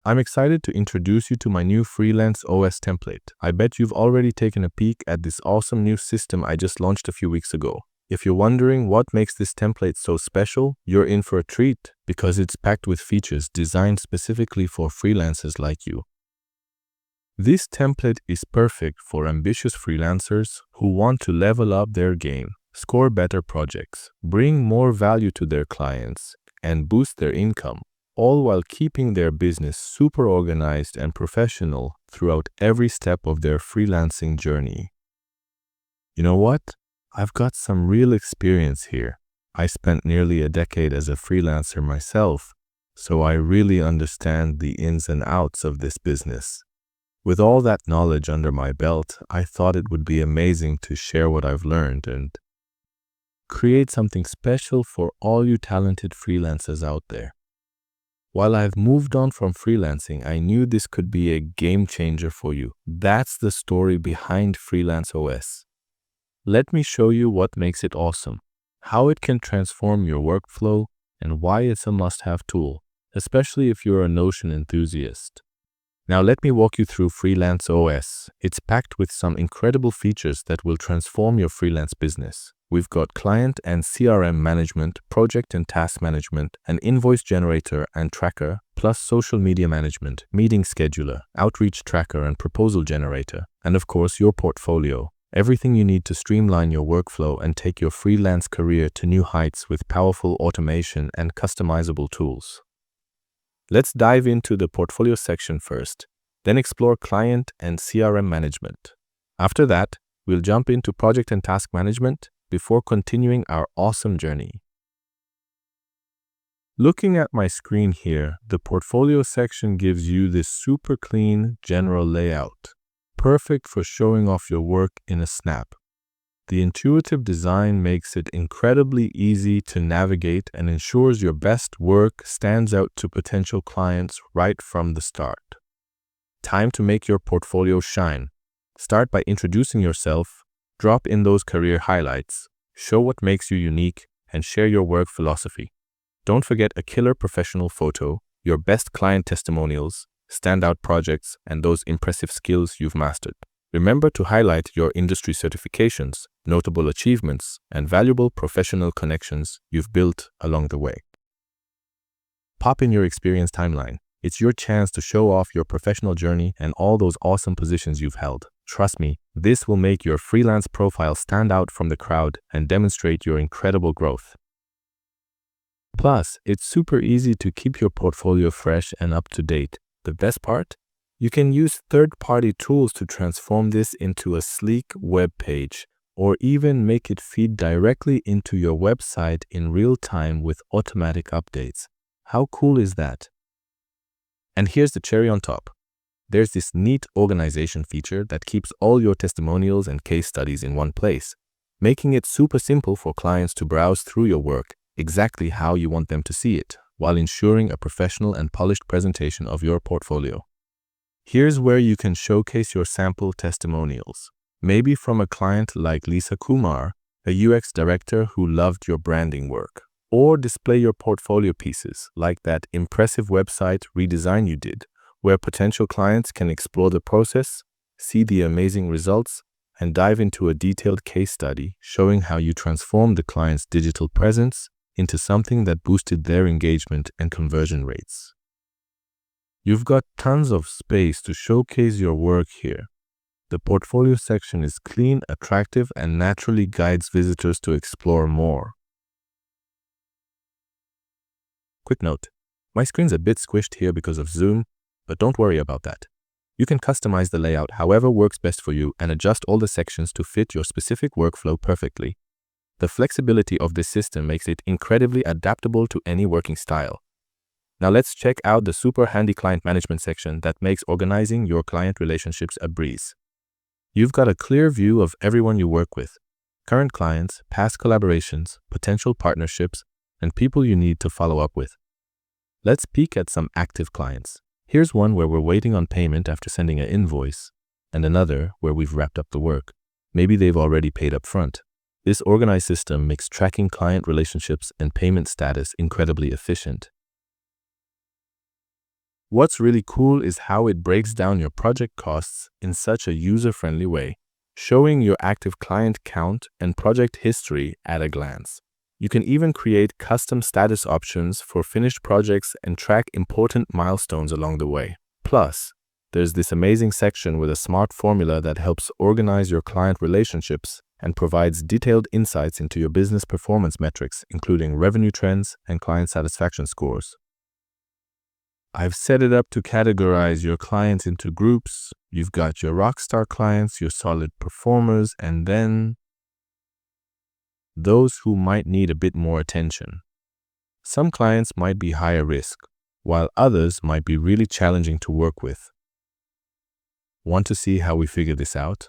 I'm excited to introduce you to my new Freelance OS template. I bet you've already taken a peek at this awesome new system I just launched a few weeks ago. If you're wondering what makes this template so special, you're in for a treat because it's packed with features designed specifically for freelancers like you. This template is perfect for ambitious freelancers who want to level up their game, score better projects, bring more value to their clients, and boost their income, all while keeping their business super organized and professional throughout every step of their freelancing journey. You know what? I've got some real experience here. I spent nearly a decade as a freelancer myself, so I really understand the ins and outs of this business. With all that knowledge under my belt, I thought it would be amazing to share what I've learned and create something special for all you talented freelancers out there. While I've moved on from freelancing, I knew this could be a game changer for you. That's the story behind Freelance OS. Let me show you what makes it awesome, how it can transform your workflow, and why it's a must-have tool, especially if you're a Notion enthusiast. Now let me walk you through Freelance OS. It's packed with some incredible features that will transform your freelance business. We've got client and CRM management, project and task management, an invoice generator and tracker, plus social media management, meeting scheduler, outreach tracker and proposal generator, and of course your portfolio. Everything you need to streamline your workflow and take your freelance career to new heights with powerful automation and customizable tools. Let's dive into the portfolio section first, then explore client and CRM management. After that, we'll jump into project and task management before continuing our awesome journey. Looking at my screen here, the portfolio section gives you this super clean general layout, perfect for showing off your work in a snap. The intuitive design makes it incredibly easy to navigate and ensures your best work stands out to potential clients right from the start. Time to make your portfolio shine. Start by introducing yourself, drop in those career highlights, show what makes you unique, and share your work philosophy. Don't forget a killer professional photo, your best client testimonials, standout projects, and those impressive skills you've mastered. Remember to highlight your industry certifications, notable achievements, and valuable professional connections you've built along the way. Pop in your experience timeline. It's your chance to show off your professional journey and all those awesome positions you've held. Trust me, this will make your freelance profile stand out from the crowd and demonstrate your incredible growth. Plus, it's super easy to keep your portfolio fresh and up to date. The best part? You can use third-party tools to transform this into a sleek web page, or even make it feed directly into your website in real time with automatic updates. How cool is that? And here's the cherry on top. There's this neat organization feature that keeps all your testimonials and case studies in one place, making it super simple for clients to browse through your work exactly how you want them to see it, while ensuring a professional and polished presentation of your portfolio. Here's where you can showcase your sample testimonials, maybe from a client like Lisa Kumar, a UX director who loved your branding work, or display your portfolio pieces like that impressive website redesign you did, where potential clients can explore the process, see the amazing results, and dive into a detailed case study showing how you transformed the client's digital presence into something that boosted their engagement and conversion rates. You've got tons of space to showcase your work here. The portfolio section is clean, attractive, and naturally guides visitors to explore more. Quick note, my screen's a bit squished here because of Zoom, but don't worry about that. You can customize the layout however works best for you and adjust all the sections to fit your specific workflow perfectly. The flexibility of this system makes it incredibly adaptable to any working style. Now let's check out the super handy client management section that makes organizing your client relationships a breeze. You've got a clear view of everyone you work with, current clients, past collaborations, potential partnerships, and people you need to follow up with. Let's peek at some active clients. Here's one where we're waiting on payment after sending an invoice, and another where we've wrapped up the work. Maybe they've already paid up front. This organized system makes tracking client relationships and payment status incredibly efficient. What's really cool is how it breaks down your project costs in such a user-friendly way, showing your active client count and project history at a glance. You can even create custom status options for finished projects and track important milestones along the way. Plus, there's this amazing section with a smart formula that helps organize your client relationships and provides detailed insights into your business performance metrics, including revenue trends and client satisfaction scores. I've set it up to categorize your clients into groups. You've got your rockstar clients, your solid performers, and then those who might need a bit more attention. Some clients might be higher risk, while others might be really challenging to work with. Want to see how we figure this out?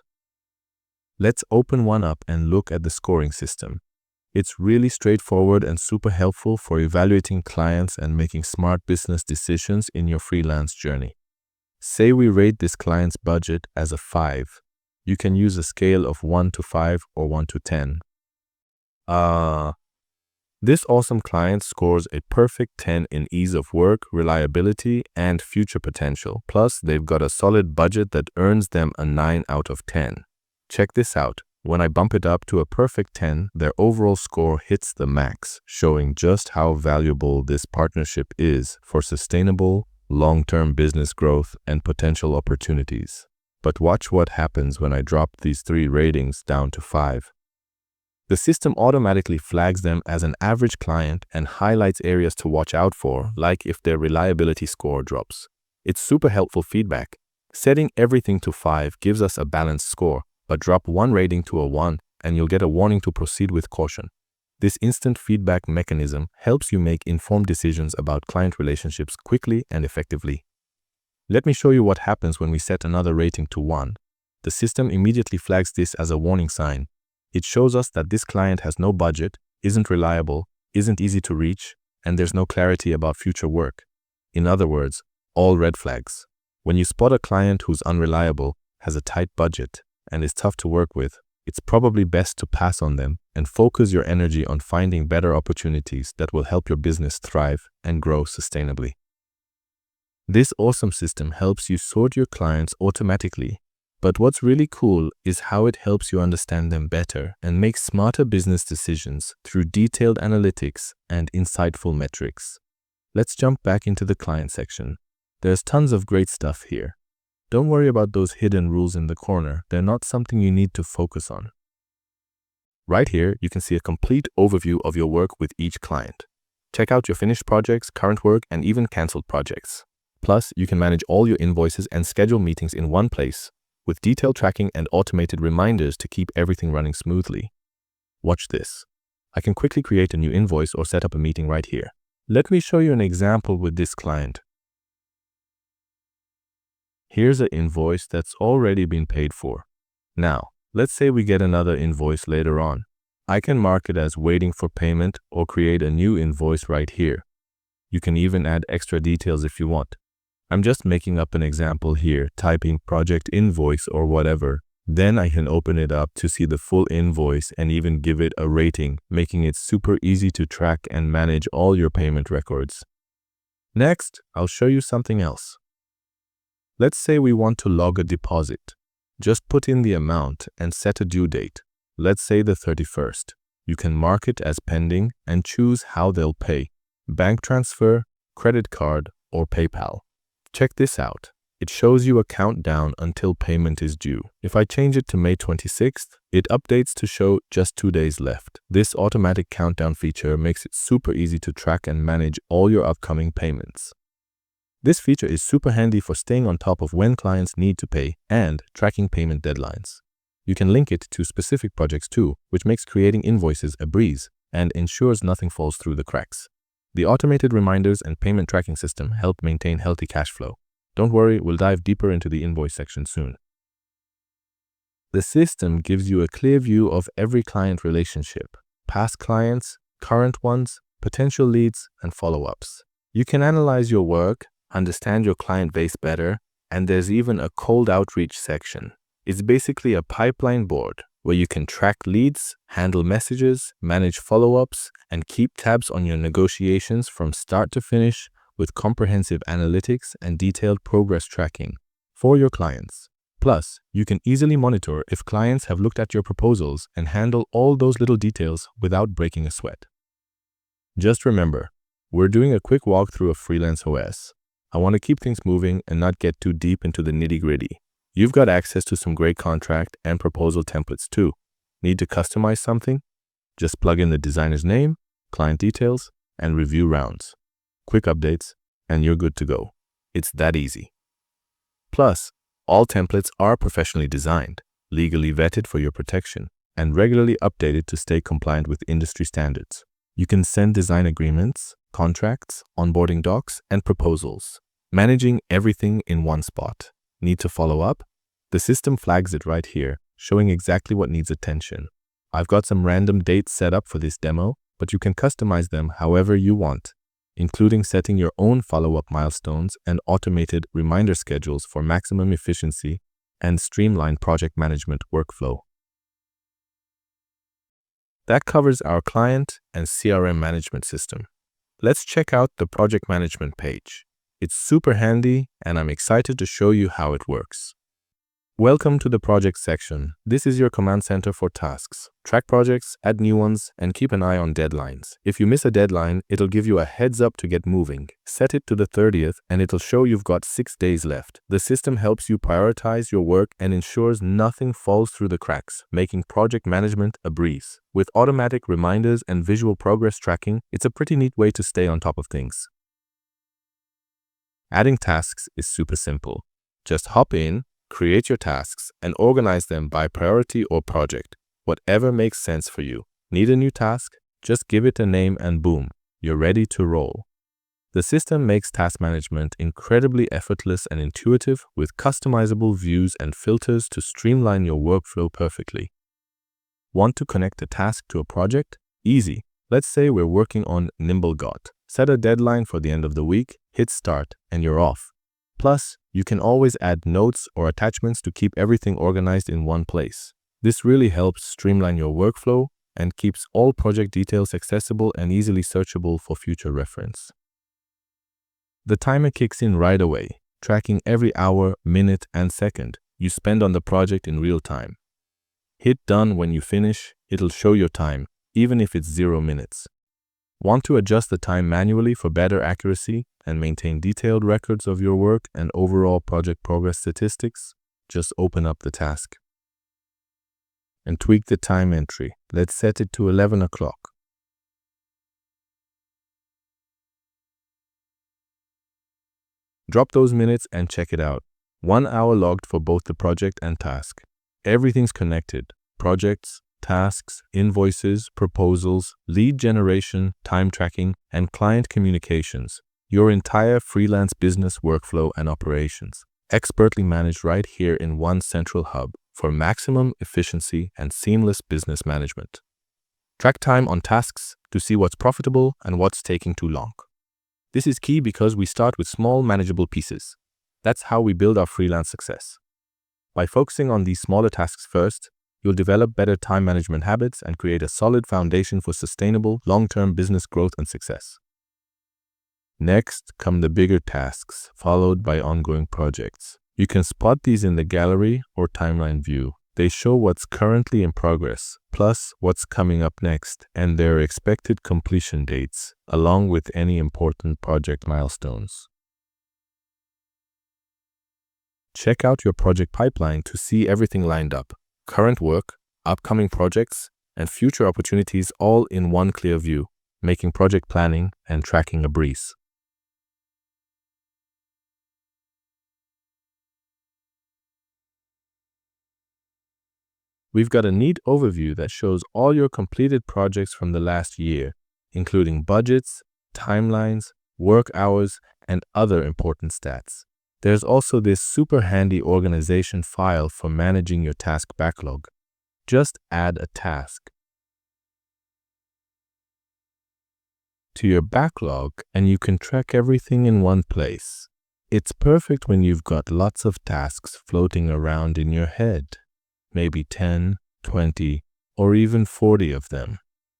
Let's open one up and look at the scoring system. It's really straightforward and super helpful for evaluating clients and making smart business decisions in your freelance journey. Say we rate this client's budget as a 5. You can use a scale of 1 to 5 or 1 to 10. This awesome client scores a perfect 10 in ease of work, reliability, and future potential. Plus, they've got a solid budget that earns them a 9 out of 10. Check this out. When I bump it up to a perfect 10, their overall score hits the max, showing just how valuable this partnership is for sustainable, long-term business growth and potential opportunities. But watch what happens when I drop these 3 ratings down to 5. The system automatically flags them as an average client and highlights areas to watch out for, like if their reliability score drops. It's super helpful feedback. Setting everything to 5 gives us a balanced score, but drop one rating to a 1 and you'll get a warning to proceed with caution. This instant feedback mechanism helps you make informed decisions about client relationships quickly and effectively. Let me show you what happens when we set another rating to 1. The system immediately flags this as a warning sign. It shows us that this client has no budget, isn't reliable, isn't easy to reach, and there's no clarity about future work. In other words, all red flags. When you spot a client who's unreliable, has a tight budget, and is tough to work with, it's probably best to pass on them and focus your energy on finding better opportunities that will help your business thrive and grow sustainably. This awesome system helps you sort your clients automatically, but what's really cool is how it helps you understand them better and make smarter business decisions through detailed analytics and insightful metrics. Let's jump back into the client section. There's tons of great stuff here. Don't worry about those hidden rules in the corner. They're not something you need to focus on. Right here, you can see a complete overview of your work with each client. Check out your finished projects, current work, and even canceled projects. Plus, you can manage all your invoices and schedule meetings in one place, with detailed tracking and automated reminders to keep everything running smoothly. Watch this. I can quickly create a new invoice or set up a meeting right here. Let me show you an example with this client. Here's an invoice that's already been paid for. Now, let's say we get another invoice later on. I can mark it as waiting for payment or create a new invoice right here. You can even add extra details if you want. I'm just making up an example here, typing project invoice or whatever. Then I can open it up to see the full invoice and even give it a rating, making it super easy to track and manage all your payment records. Next, I'll show you something else. Let's say we want to log a deposit. Just put in the amount and set a due date. Let's say the 31st. You can mark it as pending and choose how they'll pay: bank transfer, credit card, or PayPal. Check this out. It shows you a countdown until payment is due. If I change it to May 26th, it updates to show just 2 days left. This automatic countdown feature makes it super easy to track and manage all your upcoming payments. This feature is super handy for staying on top of when clients need to pay and tracking payment deadlines. You can link it to specific projects too, which makes creating invoices a breeze and ensures nothing falls through the cracks. The automated reminders and payment tracking system help maintain healthy cash flow. Don't worry, we'll dive deeper into the invoice section soon. The system gives you a clear view of every client relationship: past clients, current ones, potential leads, and follow-ups. You can analyze your work, understand your client base better, and there's even a cold outreach section. It's basically a pipeline board where you can track leads, handle messages, manage follow-ups, and keep tabs on your negotiations from start to finish, with comprehensive analytics and detailed progress tracking for your clients. Plus, you can easily monitor if clients have looked at your proposals and handle all those little details without breaking a sweat. Just remember, we're doing a quick walkthrough of Freelance OS. I want to keep things moving and not get too deep into the nitty-gritty. You've got access to some great contract and proposal templates too. Need to customize something? Just plug in the designer's name, client details, and review rounds. Quick updates, and you're good to go. It's that easy. Plus, all templates are professionally designed, legally vetted for your protection, and regularly updated to stay compliant with industry standards. You can send design agreements, contracts, onboarding docs, and proposals, managing everything in one spot. Need to follow up? The system flags it right here, showing exactly what needs attention. I've got some random dates set up for this demo, but you can customize them however you want, including setting your own follow-up milestones and automated reminder schedules for maximum efficiency and streamlined project management workflow. That covers our client and CRM management system. Let's check out the project management page. It's super handy, and I'm excited to show you how it works. Welcome to the project section. This is your command center for tasks. Track projects, add new ones, and keep an eye on deadlines. If you miss a deadline, it'll give you a heads up to get moving. Set it to the 30th, and it'll show you've got 6 days left. The system helps you prioritize your work and ensures nothing falls through the cracks, making project management a breeze. With automatic reminders and visual progress tracking, it's a pretty neat way to stay on top of things. Adding tasks is super simple. Just hop in, create your tasks, and organize them by priority or project, whatever makes sense for you. Need a new task? Just give it a name and boom, you're ready to roll. The system makes task management incredibly effortless and intuitive with customizable views and filters to streamline your workflow perfectly. Want to connect a task to a project? Easy. Let's say we're working on NimbleGot. Set a deadline for the end of the week, hit start, and you're off. Plus, you can always add notes or attachments to keep everything organized in one place. This really helps streamline your workflow and keeps all project details accessible and easily searchable for future reference. The timer kicks in right away, tracking every hour, minute, and second you spend on the project in real time. Hit done when you finish, it'll show your time, even if it's 0 minutes. Want to adjust the time manually for better accuracy and maintain detailed records of your work and overall project progress statistics? Just open up the task and tweak the time entry. Let's set it to 11 o'clock. Drop those minutes and check it out. 1 hour logged for both the project and task. Everything's connected. Projects, tasks, invoices, proposals, lead generation, time tracking, and client communications. Your entire freelance business workflow and operations, expertly managed right here in one central hub for maximum efficiency and seamless business management. Track time on tasks to see what's profitable and what's taking too long. This is key because we start with small, manageable pieces. That's how we build our freelance success. By focusing on these smaller tasks first, you'll develop better time management habits and create a solid foundation for sustainable, long-term business growth and success. Next come the bigger tasks, followed by ongoing projects. You can spot these in the gallery or timeline view. They show what's currently in progress, plus what's coming up next, and their expected completion dates, along with any important project milestones. Check out your project pipeline to see everything lined up. Current work, upcoming projects, and future opportunities all in one clear view, making project planning and tracking a breeze. We've got a neat overview that shows all your completed projects from the last year, including budgets, timelines, work hours, and other important stats. There's also this super handy organization file for managing your task backlog. Just add a task to your backlog and you can track everything in one place. It's perfect when you've got lots of tasks floating around in your head, maybe 10, 20, or even 40 of them.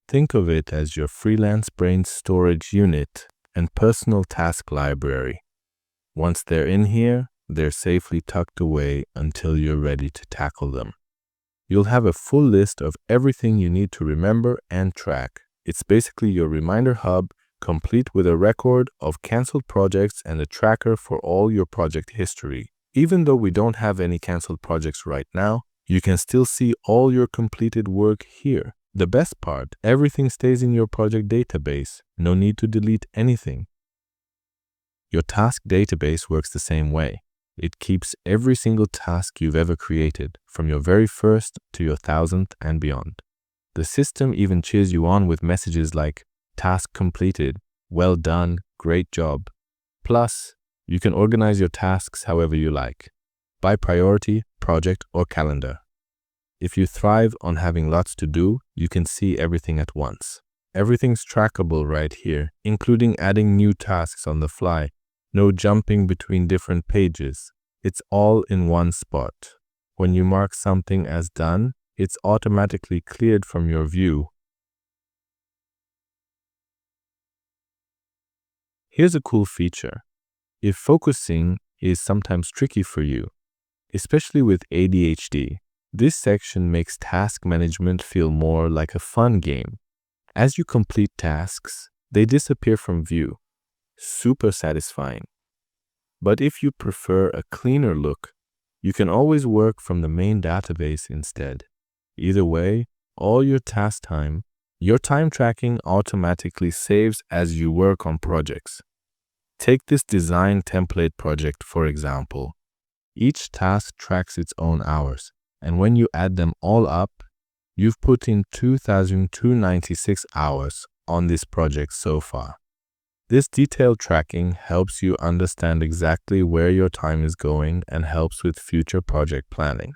Think of it as your freelance brain storage unit and personal task library. Once they're in here, they're safely tucked away until you're ready to tackle them. You'll have a full list of everything you need to remember and track. It's basically your reminder hub, complete with a record of canceled projects and a tracker for all your project history. Even though we don't have any canceled projects right now, you can still see all your completed work here. The best part, everything stays in your project database. No need to delete anything. Your task database works the same way. It keeps every single task you've ever created, from your very first to your 1000th and beyond. The system even cheers you on with messages like, "Task completed, well done, great job." Plus, you can organize your tasks however you like, by priority, project, or calendar. If you thrive on having lots to do, you can see everything at once. Everything's trackable right here, including adding new tasks on the fly. No jumping between different pages. It's all in one spot. When you mark something as done, it's automatically cleared from your view. Here's a cool feature. If focusing is sometimes tricky for you, especially with ADHD, this section makes task management feel more like a fun game. As you complete tasks, they disappear from view. Super satisfying. But if you prefer a cleaner look, you can always work from the main database instead. Either way, all your time tracking automatically saves as you work on projects. Take this design template project, for example. Each task tracks its own hours, and when you add them all up, you've put in 2,296 hours on this project so far. This detailed tracking helps you understand exactly where your time is going and helps with future project planning.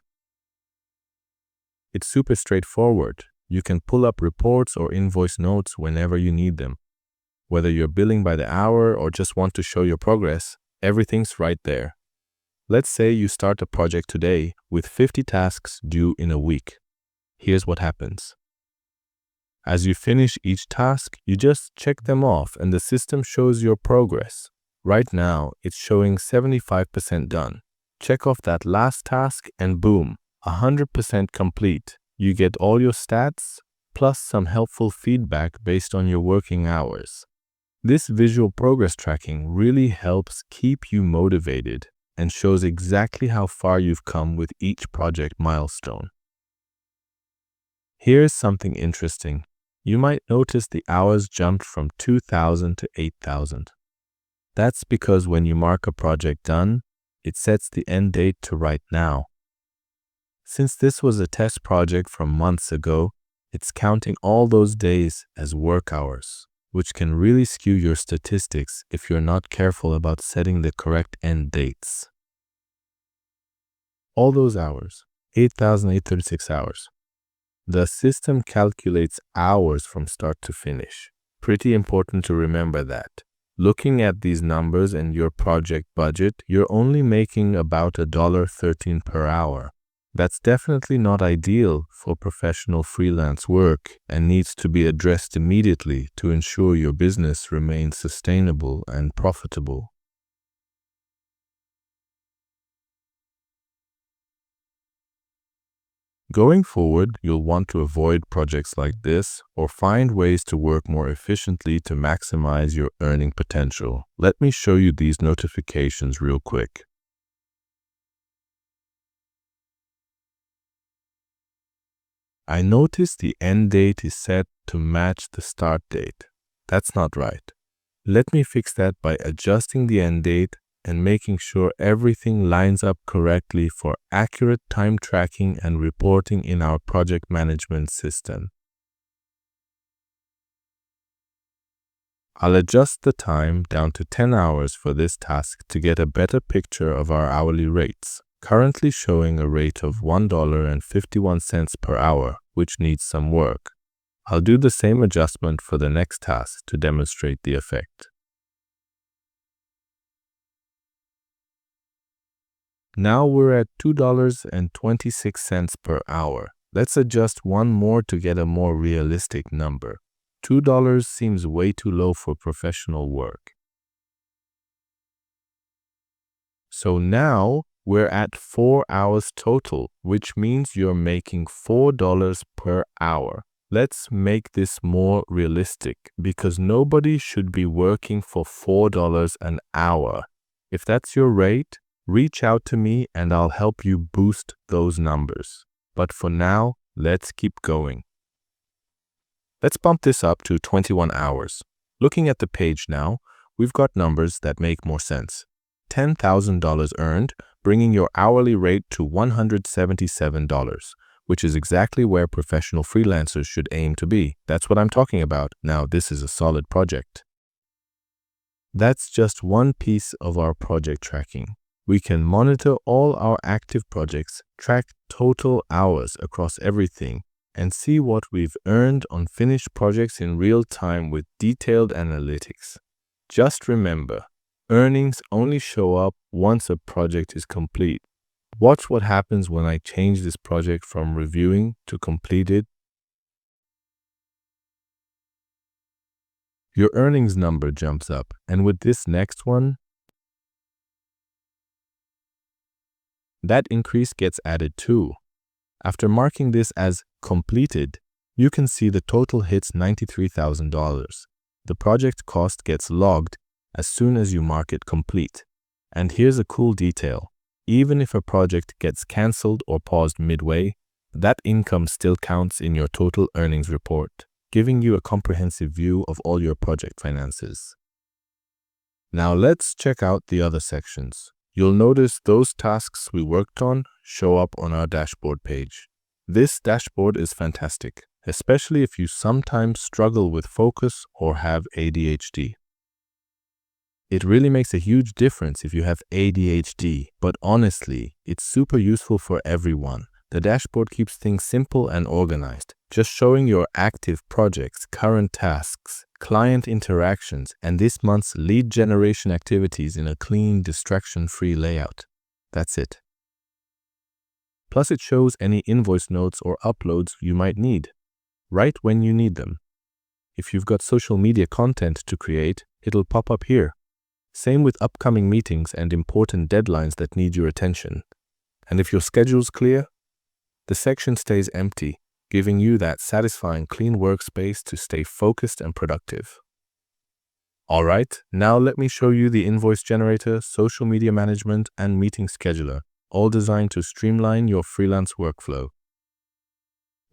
It's super straightforward. You can pull up reports or invoice notes whenever you need them. Whether you're billing by the hour or just want to show your progress, everything's right there. Let's say you start a project today with 50 tasks due in a week. Here's what happens. As you finish each task, you just check them off and the system shows your progress. Right now, it's showing 75% done. Check off that last task and boom, 100% complete. You get all your stats, plus some helpful feedback based on your working hours. This visual progress tracking really helps keep you motivated and shows exactly how far you've come with each project milestone. Here's something interesting. You might notice the hours jumped from 2,000 to 8,000. That's because when you mark a project done, it sets the end date to right now. Since this was a test project from months ago, it's counting all those days as work hours, which can really skew your statistics if you're not careful about setting the correct end dates. All those hours, 8,836 hours. The system calculates hours from start to finish. Pretty important to remember that. Looking at these numbers and your project budget, you're only making about $1.13 per hour. That's definitely not ideal for professional freelance work and needs to be addressed immediately to ensure your business remains sustainable and profitable. Going forward, you'll want to avoid projects like this or find ways to work more efficiently to maximize your earning potential. Let me show you these notifications real quick. I notice the end date is set to match the start date. That's not right. Let me fix that by adjusting the end date and making sure everything lines up correctly for accurate time tracking and reporting in our project management system. I'll adjust the time down to 10 hours for this task to get a better picture of our hourly rates, currently showing a rate of $1.51 per hour, which needs some work. I'll do the same adjustment for the next task to demonstrate the effect. Now we're at $2.26 per hour. Let's adjust one more to get a more realistic number. $2 seems way too low for professional work. So now we're at 4 hours total, which means you're making $4 per hour. Let's make this more realistic because nobody should be working for $4 an hour. If that's your rate, reach out to me and I'll help you boost those numbers. But for now, let's keep going. Let's bump this up to 21 hours. Looking at the page now, we've got numbers that make more sense. $10,000 earned, bringing your hourly rate to $177, which is exactly where professional freelancers should aim to be. That's what I'm talking about. Now, this is a solid project. That's just one piece of our project tracking. We can monitor all our active projects, track total hours across everything, and see what we've earned on finished projects in real time with detailed analytics. Just remember, earnings only show up once a project is complete. Watch what happens when I change this project from reviewing to completed. Your earnings number jumps up, and with this next one, that increase gets added too. After marking this as completed, you can see the total hits $93,000. The project cost gets logged as soon as you mark it complete. And here's a cool detail. Even if a project gets cancelled or paused midway, that income still counts in your total earnings report, giving you a comprehensive view of all your project finances. Now let's check out the other sections. You'll notice those tasks we worked on show up on our dashboard page. This dashboard is fantastic, especially if you sometimes struggle with focus or have ADHD. It really makes a huge difference if you have ADHD, but honestly, it's super useful for everyone. The dashboard keeps things simple and organized, just showing your active projects, current tasks, client interactions, and this month's lead generation activities in a clean, distraction-free layout. That's it. Plus, it shows any invoice notes or uploads you might need, right when you need them. If you've got social media content to create, it'll pop up here. Same with upcoming meetings and important deadlines that need your attention. And if your schedule's clear, the section stays empty, giving you that satisfying clean workspace to stay focused and productive. All right, now let me show you the invoice generator, social media management, and meeting scheduler, all designed to streamline your freelance workflow.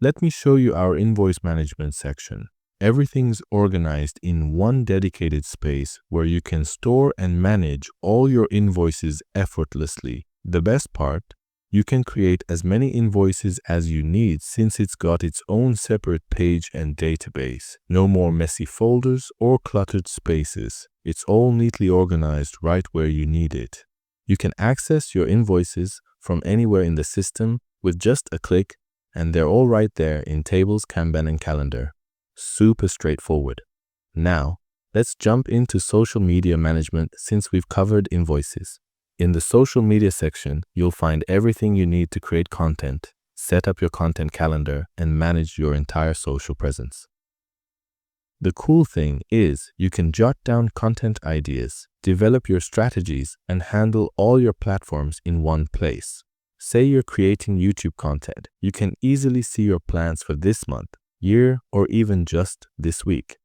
Let me show you our invoice management section. Everything's organized in one dedicated space where you can store and manage all your invoices effortlessly. The best part, you can create as many invoices as you need since it's got its own separate page and database. No more messy folders or cluttered spaces. It's all neatly organized right where you need it. You can access your invoices from anywhere in the system with just a click, and they're all right there in tables, Kanban, and calendar. Super straightforward. Now, let's jump into social media management since we've covered invoices. In the social media section, you'll find everything you need to create content, set up your content calendar, and manage your entire social presence. The cool thing is you can jot down content ideas, develop your strategies, and handle all your platforms in one place. Say you're creating YouTube content, you can easily see your plans for this month, year, or even just this week.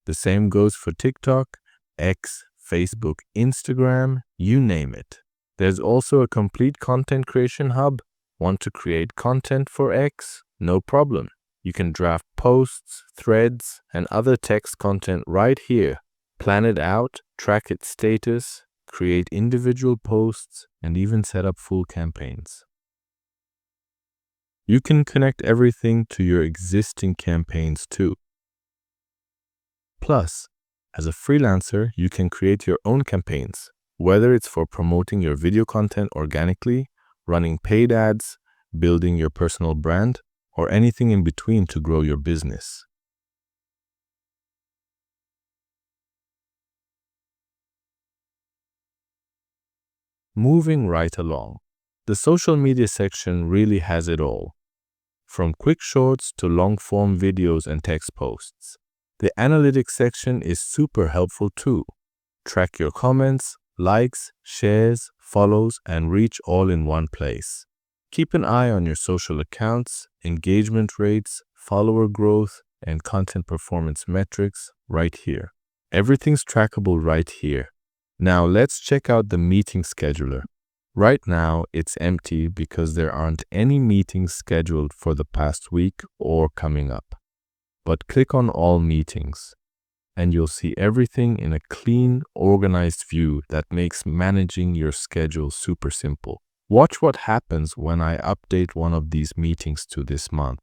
The same goes for TikTok, X, Facebook, Instagram, you name it. There's also a complete content creation hub. Want to create content for X? No problem. You can draft posts, threads, and other text content right here. Plan it out, track its status, create individual posts, and even set up full campaigns. You can connect everything to your existing campaigns too. Plus, as a freelancer, you can create your own campaigns, whether it's for promoting your video content organically, running paid ads, building your personal brand, or anything in between to grow your business. Moving right along, the social media section really has it all. from quick shorts to long-form videos and text posts. The analytics section is super helpful too. Track your comments, likes, shares, follows, and reach all in one place. Keep an eye on your social accounts, engagement rates, follower growth, and content performance metrics right here. Everything's trackable right here. Now let's check out the meeting scheduler. Right now, it's empty because there aren't any meetings scheduled for the past week or coming up. But click on All Meetings, and you'll see everything in a clean, organized view that makes managing your schedule super simple. Watch what happens when I update one of these meetings to this month.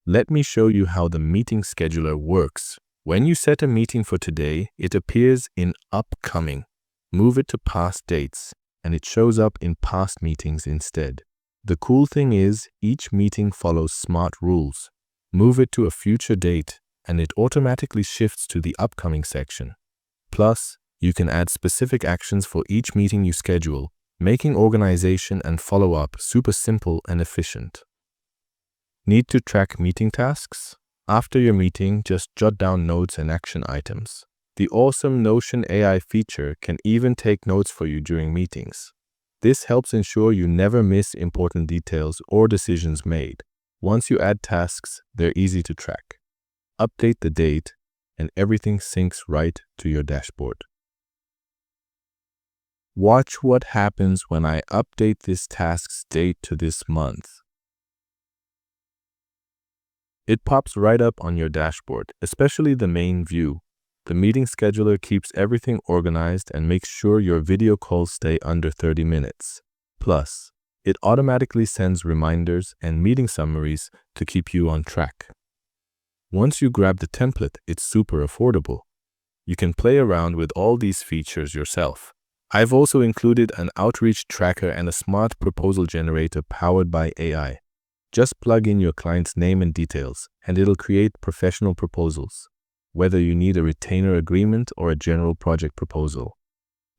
Let me show you how the meeting scheduler works. When you set a meeting for today, it appears in Upcoming. Move it to Past Dates, and it shows up in Past Meetings instead. The cool thing is, each meeting follows smart rules. Move it to a future date, and it automatically shifts to the Upcoming section. Plus, you can add specific actions for each meeting you schedule, making organization and follow-up super simple and efficient. Need to track meeting tasks? After your meeting, just jot down notes and action items. The awesome Notion AI feature can even take notes for you during meetings. This helps ensure you never miss important details or decisions made. Once you add tasks, they're easy to track. Update the date, and everything syncs right to your dashboard. Watch what happens when I update this task's date to this month. It pops right up on your dashboard, especially the main view. The meeting scheduler keeps everything organized and makes sure your video calls stay under 30 minutes. Plus, it automatically sends reminders and meeting summaries to keep you on track. Once you grab the template, it's super affordable. You can play around with all these features yourself. I've also included an outreach tracker and a smart proposal generator powered by AI. Just plug in your client's name and details, and it'll create professional proposals, whether you need a retainer agreement or a general project proposal.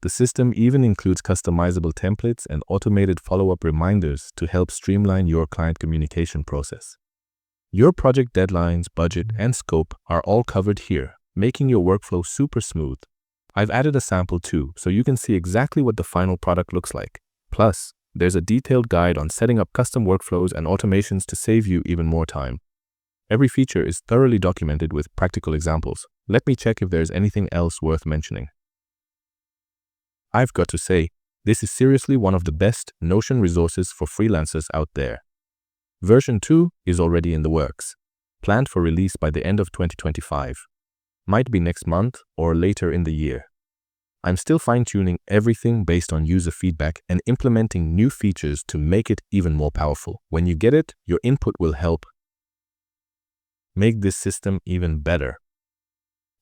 The system even includes customizable templates and automated follow-up reminders to help streamline your client communication process. Your project deadlines, budget, and scope are all covered here, making your workflow super smooth. I've added a sample too, so you can see exactly what the final product looks like. Plus, there's a detailed guide on setting up custom workflows and automations to save you even more time. Every feature is thoroughly documented with practical examples. Let me check if there's anything else worth mentioning. I've got to say, this is seriously one of the best Notion resources for freelancers out there. Version 2 is already in the works, planned for release by the end of 2025. Might be next month or later in the year. I'm still fine-tuning everything based on user feedback and implementing new features to make it even more powerful. When you get it, your input will help make this system even better.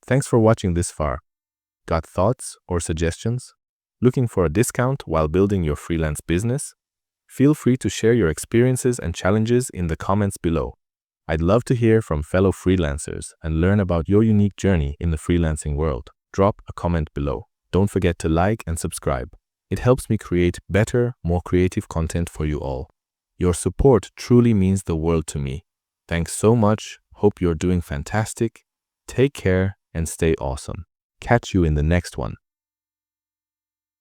Thanks for watching this far. Got thoughts or suggestions? Looking for a discount while building your freelance business? Feel free to share your experiences and challenges in the comments below. I'd love to hear from fellow freelancers and learn about your unique journey in the freelancing world. Drop a comment below. Don't forget to like and subscribe. It helps me create better, more creative content for you all. Your support truly means the world to me. Thanks so much. Hope you're doing fantastic. Take care and stay awesome. Catch you in the next one.